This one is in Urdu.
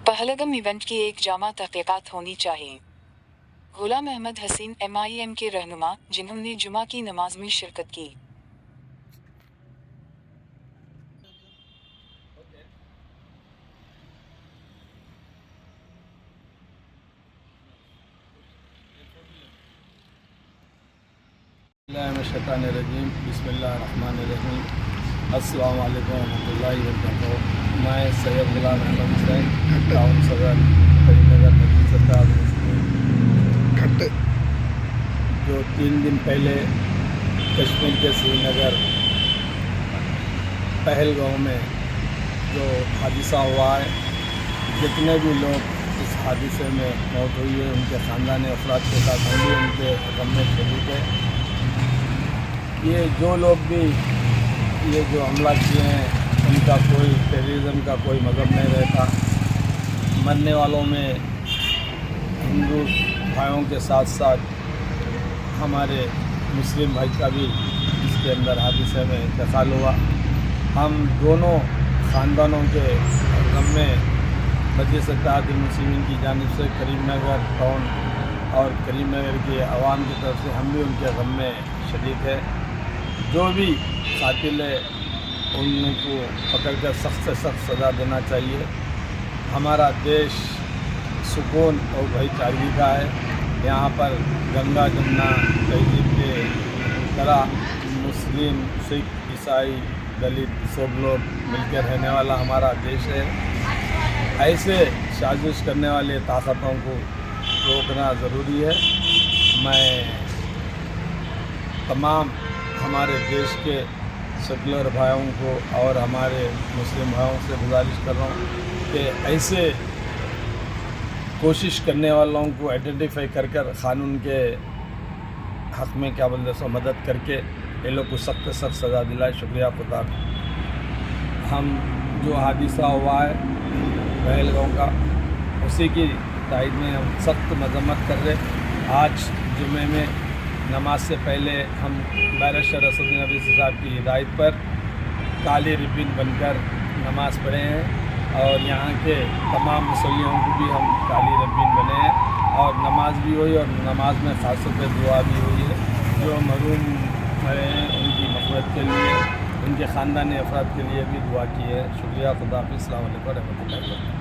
پہلگام ایونٹ کی ایک جامع تحقیقات ہونی چاہیے۔ غلام احمد حسین MIM کے رہنما، جنہوں نے جمعہ کی نماز میں شرکت کی۔ الشیطان الرجیم، بسم اللہ الرحمن الرحیم۔ السلام علیکم ورحمۃ اللہ وبرکاتہ۔ میں سید غلام احمد حسین، ٹاؤن صدر کریم نگر مجلس اتحاد المسلمین، جو 3 دن پہلے کشمیر کے سری نگر پہلگام میں جو حادثہ ہوا ہے، جتنے بھی لوگ اس حادثے میں موت ہوئی ہے ان کے خاندانی افراد کے ساتھ ہم بھی ان کے غم میں شریک ہیں۔ یہ جو لوگ بھی یہ جو حملہ کیے ہیں ان کا کوئی ٹیررزم کا کوئی مذہب نہیں رہتا۔ مرنے والوں میں ہندو بھائیوں کے ساتھ ساتھ ہمارے مسلم بھائی کا بھی اس کے اندر حادثے میں انتقال ہوا۔ ہم دونوں خاندانوں کے غم میں مجلس اتحاد المسلمین کی جانب سے کریم نگر ٹاؤن اور کریم نگر کے عوام کی طرف سے ہم بھی ان کے غم میں شریک ہے۔ جو بھی قاتل ہے ان کو پکڑ کر سخت سے سخت سزا دینا چاہیے۔ ہمارا دیش سکون اور بھائی چارگی کا ہے۔ یہاں پر گنگا جمنا تہذیب کے طرح مسلم، سکھ، عیسائی، دلت سب لوگ مل کے رہنے والا ہمارا دیش ہے۔ ایسے سازش کرنے والے طاقتوں کو روکنا ضروری ہے۔ میں تمام ہمارے دیش کے سیکولر بھائیوں کو اور ہمارے مسلم بھائیوں سے گزارش کر رہا ہوں کہ ایسے کوشش کرنے والوں کو آئیڈینٹیفائی کر قانون کے حق میں کیا بولتے سو مدد کر کے یہ لوگ کو سخت سخت سزا دلائے۔ شکریہ خدا۔ ہم جو حادثہ ہوا ہے پہلگام کا، اسی کی تائید میں ہم سخت مذمت کر رہے۔ آج جمعے میں نماز سے پہلے ہم بیرسٹر اسد نبی صاحب کی ہدایت پر کالی ربن بن کر نماز پڑھے ہیں، اور یہاں کے تمام مصلیوں کو بھی ہم کالی ربن بنے ہیں، اور نماز بھی ہوئی، اور نماز میں خاص طور پہ دعا بھی ہوئی ہے۔ جو محروم مرے ہیں ان کی مغفرت کے لیے، ان کے خاندانی افراد کے لیے بھی دعا کی ہے۔ شکریہ، خدا حافظ، السلام علیکم ورحمۃ اللہ وبرکاتہ۔